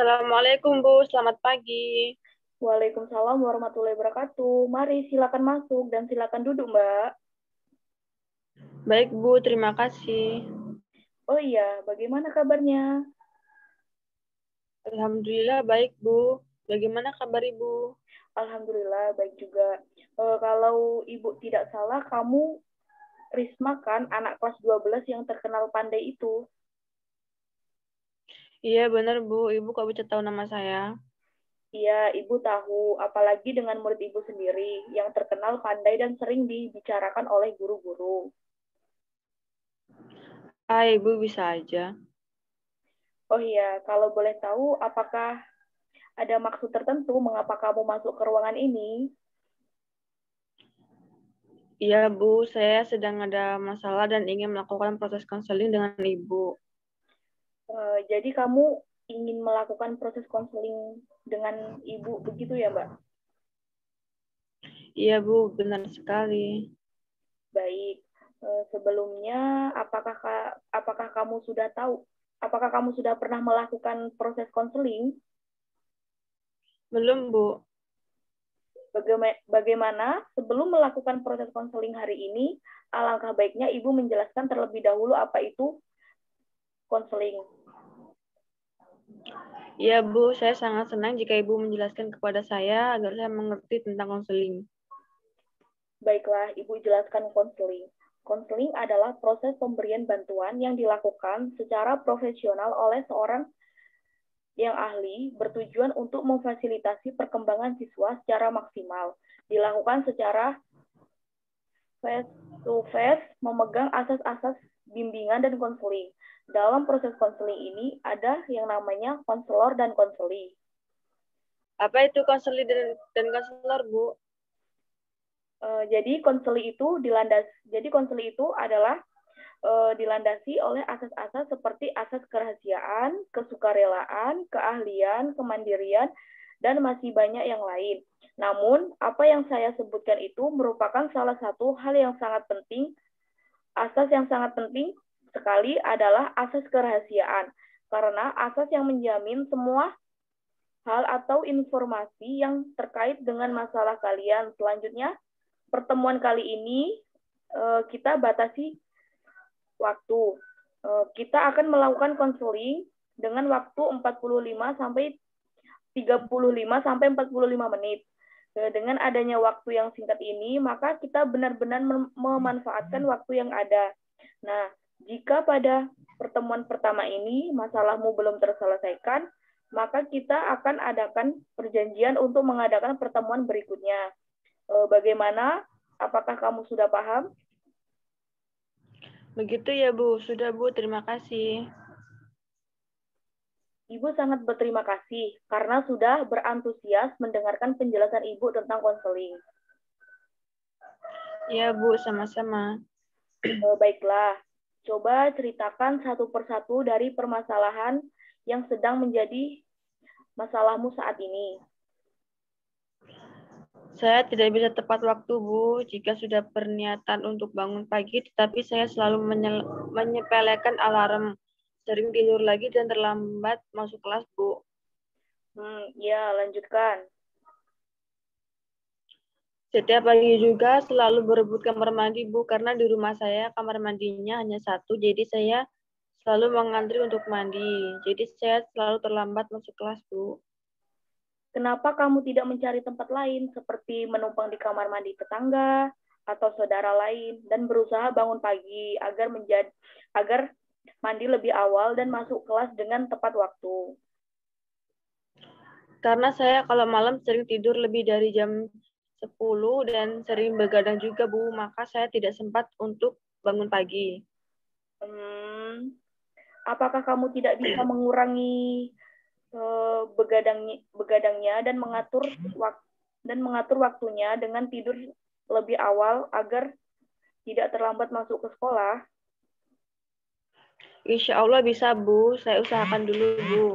Assalamualaikum Bu, selamat pagi. Waalaikumsalam warahmatullahi wabarakatuh. Mari silakan masuk dan silakan duduk, Mbak. Baik Bu, terima kasih. Oh iya, bagaimana kabarnya? Alhamdulillah baik Bu. Bagaimana kabar Ibu? Alhamdulillah baik juga. Kalau Ibu tidak salah, kamu Risma kan, anak kelas 12 yang terkenal pandai itu? Iya benar Bu, Ibu kok bisa tahu nama saya? Iya, Ibu tahu, apalagi dengan murid Ibu sendiri yang terkenal pandai dan sering dibicarakan oleh guru-guru. Ah, Ibu bisa aja. Oh iya, kalau boleh tahu, apakah ada maksud tertentu mengapa kamu masuk ke ruangan ini? Iya Bu, saya sedang ada masalah dan ingin melakukan proses konseling dengan Ibu. Jadi kamu ingin melakukan proses konseling dengan ibu begitu ya, Mbak? Iya Bu, benar sekali. Baik. Sebelumnya, apakah kamu sudah tahu? Apakah kamu sudah pernah melakukan proses konseling? Belum Bu. Bagaimana sebelum melakukan proses konseling hari ini, alangkah baiknya Ibu menjelaskan terlebih dahulu apa itu konseling. Iya Bu, saya sangat senang jika Ibu menjelaskan kepada saya agar saya mengerti tentang konseling. Baiklah, Ibu jelaskan konseling. Konseling adalah proses pemberian bantuan yang dilakukan secara profesional oleh seorang yang ahli bertujuan untuk memfasilitasi perkembangan siswa secara maksimal. Dilakukan secara face to face, memegang asas-asas bimbingan dan konseling. Dalam proses konseling ini ada yang namanya konselor dan konseli. Apa itu konseling dan konselor Bu? Jadi konseli itu adalah dilandasi oleh asas-asas seperti asas kerahasiaan, kesukarelaan, keahlian, kemandirian, dan masih banyak yang lain. Namun, apa yang saya sebutkan itu merupakan salah satu hal yang sangat penting. Asas yang sangat penting sekali adalah asas kerahasiaan, karena asas yang menjamin semua hal atau informasi yang terkait dengan masalah kalian. Selanjutnya, pertemuan kali ini kita batasi waktu. Kita akan melakukan konseling dengan waktu 45 sampai 35 sampai 45 menit. Dengan adanya waktu yang singkat ini, maka kita benar-benar memanfaatkan waktu yang ada. Nah, jika pada pertemuan pertama ini masalahmu belum terselesaikan, maka kita akan adakan perjanjian untuk mengadakan pertemuan berikutnya. Bagaimana? Apakah kamu sudah paham? Begitu ya Bu, sudah Bu, terima kasih. Ibu sangat berterima kasih karena sudah berantusias mendengarkan penjelasan Ibu tentang konseling. Iya Bu, sama-sama. Baiklah, coba ceritakan satu persatu dari permasalahan yang sedang menjadi masalahmu saat ini. Saya tidak bisa tepat waktu, Bu. Jika sudah berniatan untuk bangun pagi, tetapi saya selalu menyepelekan alarm. Sering tidur lagi dan terlambat masuk kelas, Bu. Ya, lanjutkan. Setiap pagi juga selalu berebut kamar mandi, Bu, karena di rumah saya kamar mandinya hanya satu, jadi saya selalu mengantri untuk mandi. Jadi saya selalu terlambat masuk kelas, Bu. Kenapa kamu tidak mencari tempat lain seperti menumpang di kamar mandi tetangga atau saudara lain dan berusaha bangun pagi agar mandi lebih awal dan masuk kelas dengan tepat waktu? Karena saya kalau malam sering tidur lebih dari jam 10 dan sering begadang juga, Bu, maka saya tidak sempat untuk bangun pagi. Apakah kamu tidak bisa mengurangi begadangnya dan mengatur waktunya dengan tidur lebih awal agar tidak terlambat masuk ke sekolah? Insya Allah bisa, Bu. Saya usahakan dulu, Bu.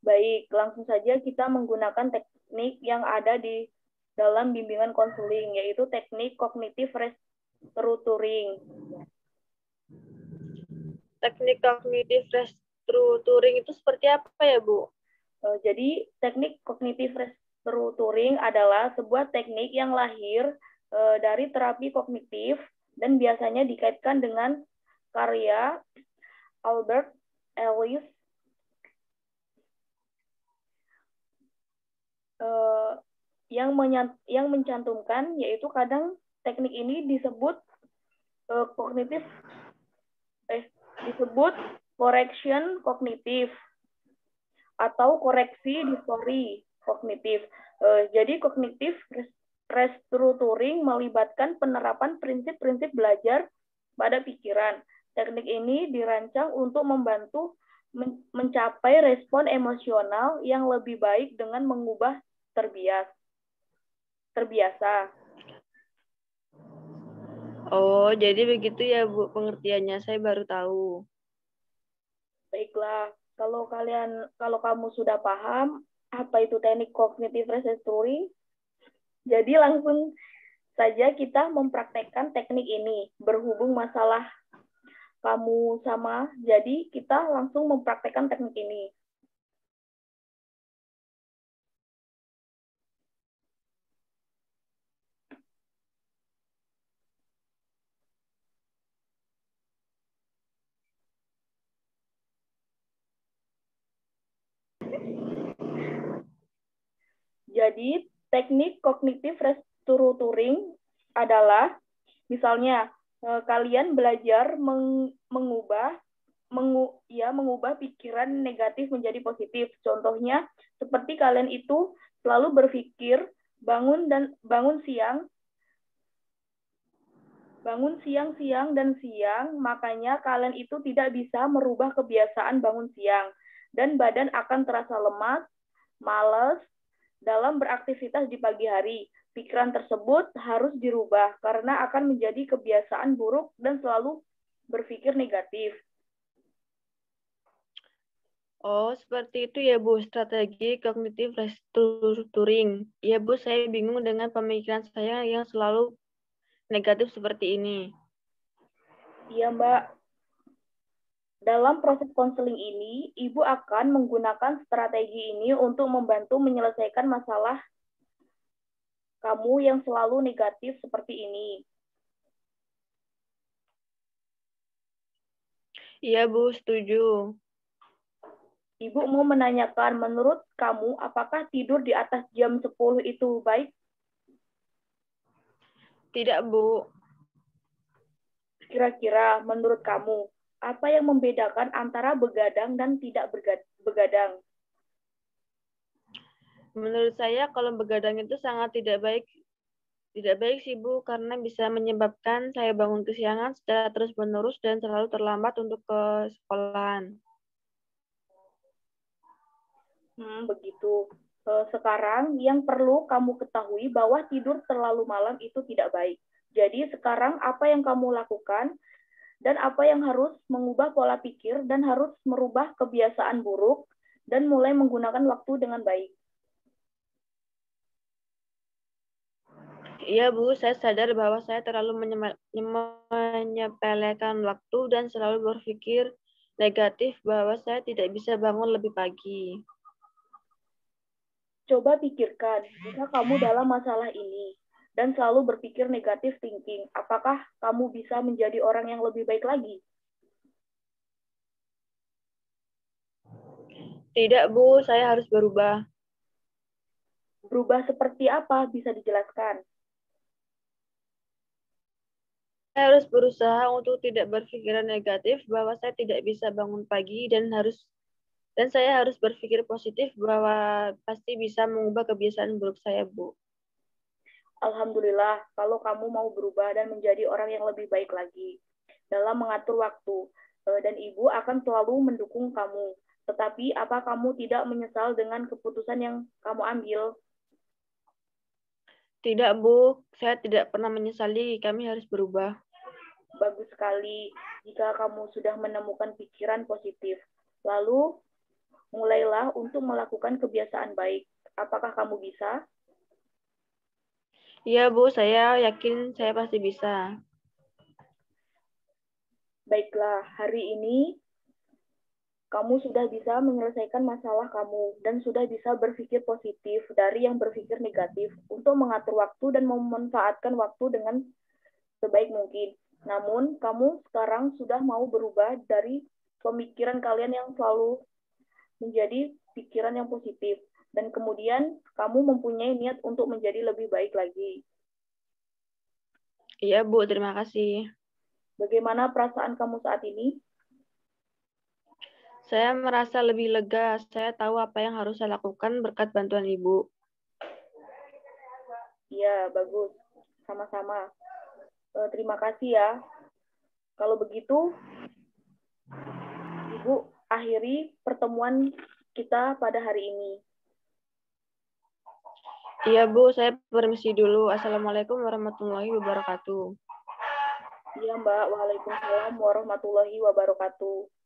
Baik, langsung saja kita menggunakan teknik yang ada di dalam bimbingan konseling, yaitu teknik kognitif restructuring. Teknik kognitif restructuring itu seperti apa ya, Bu? Jadi teknik kognitif restructuring adalah sebuah teknik yang lahir dari terapi kognitif dan biasanya dikaitkan dengan karya Albert Ellis yang mencantumkan, yaitu kadang teknik ini disebut disebut correction kognitif atau koreksi distori kognitif. Jadi kognitif restructuring melibatkan penerapan prinsip-prinsip belajar pada pikiran. Teknik ini dirancang untuk membantu mencapai respon emosional yang lebih baik dengan mengubah terbiasa. Oh, jadi begitu ya, Bu, pengertiannya. Saya baru tahu. Baiklah, kalau kamu sudah paham apa itu teknik kognitif restructuring, jadi langsung saja kita mempraktekkan teknik ini. Berhubung masalah kamu sama, jadi kita langsung mempraktekkan teknik ini. Jadi, teknik kognitif restructuring adalah, misalnya, kalian belajar mengubah pikiran negatif menjadi positif. Contohnya, seperti kalian itu selalu berpikir bangun siang dan siang, makanya kalian itu tidak bisa merubah kebiasaan bangun siang. Dan badan akan terasa lemas, malas, dalam beraktivitas di pagi hari. Pikiran tersebut harus dirubah karena akan menjadi kebiasaan buruk dan selalu berpikir negatif. Oh, seperti itu ya, Bu, strategi kognitif restructuring. Ya, Bu, saya bingung dengan pemikiran saya yang selalu negatif seperti ini. Iya, Mbak. Dalam proses konseling ini, Ibu akan menggunakan strategi ini untuk membantu menyelesaikan masalah kamu yang selalu negatif seperti ini. Iya, Bu, setuju. Ibu mau menanyakan, menurut kamu, apakah tidur di atas jam 10 itu baik? Tidak, Bu. Kira-kira menurut kamu, apa yang membedakan antara begadang dan tidak begadang? Menurut saya, kalau begadang itu sangat tidak baik. Tidak baik sih, Bu, karena bisa menyebabkan saya bangun kesiangan secara terus-menerus dan selalu terlambat untuk ke sekolahan. Begitu. Sekarang yang perlu kamu ketahui bahwa tidur terlalu malam itu tidak baik. Jadi sekarang apa yang kamu lakukan dan apa yang harus mengubah pola pikir dan harus merubah kebiasaan buruk dan mulai menggunakan waktu dengan baik. Iya, Bu, saya sadar bahwa saya terlalu menyepelekan waktu dan selalu berpikir negatif bahwa saya tidak bisa bangun lebih pagi. Coba pikirkan, jika kamu dalam masalah ini dan selalu berpikir negatif thinking, apakah kamu bisa menjadi orang yang lebih baik lagi? Tidak, Bu, saya harus berubah. Berubah seperti apa? Bisa dijelaskan? Saya harus berusaha untuk tidak berpikiran negatif bahwa saya tidak bisa bangun pagi dan saya harus berpikir positif bahwa pasti bisa mengubah kebiasaan buruk saya, Bu. Alhamdulillah, kalau kamu mau berubah dan menjadi orang yang lebih baik lagi dalam mengatur waktu, dan Ibu akan selalu mendukung kamu. Tetapi apa kamu tidak menyesal dengan keputusan yang kamu ambil? Tidak, Bu. Saya tidak pernah menyesali. Kami harus berubah. Bagus sekali jika kamu sudah menemukan pikiran positif. Lalu, mulailah untuk melakukan kebiasaan baik. Apakah kamu bisa? Iya, Bu. Saya yakin saya pasti bisa. Baiklah, hari ini Kamu sudah bisa menyelesaikan masalah kamu dan sudah bisa berpikir positif dari yang berpikir negatif untuk mengatur waktu dan memanfaatkan waktu dengan sebaik mungkin. Namun, kamu sekarang sudah mau berubah dari pemikiran kalian yang selalu menjadi pikiran yang positif. Dan kemudian kamu mempunyai niat untuk menjadi lebih baik lagi. Iya, Bu. Terima kasih. Bagaimana perasaan kamu saat ini? Saya merasa lebih lega. Saya tahu apa yang harus saya lakukan berkat bantuan Ibu. Iya, bagus. Sama-sama. Terima kasih ya. Kalau begitu, Ibu akhiri pertemuan kita pada hari ini. Iya, Bu. Saya permisi dulu. Assalamualaikum warahmatullahi wabarakatuh. Iya, Mbak. Waalaikumsalam warahmatullahi wabarakatuh.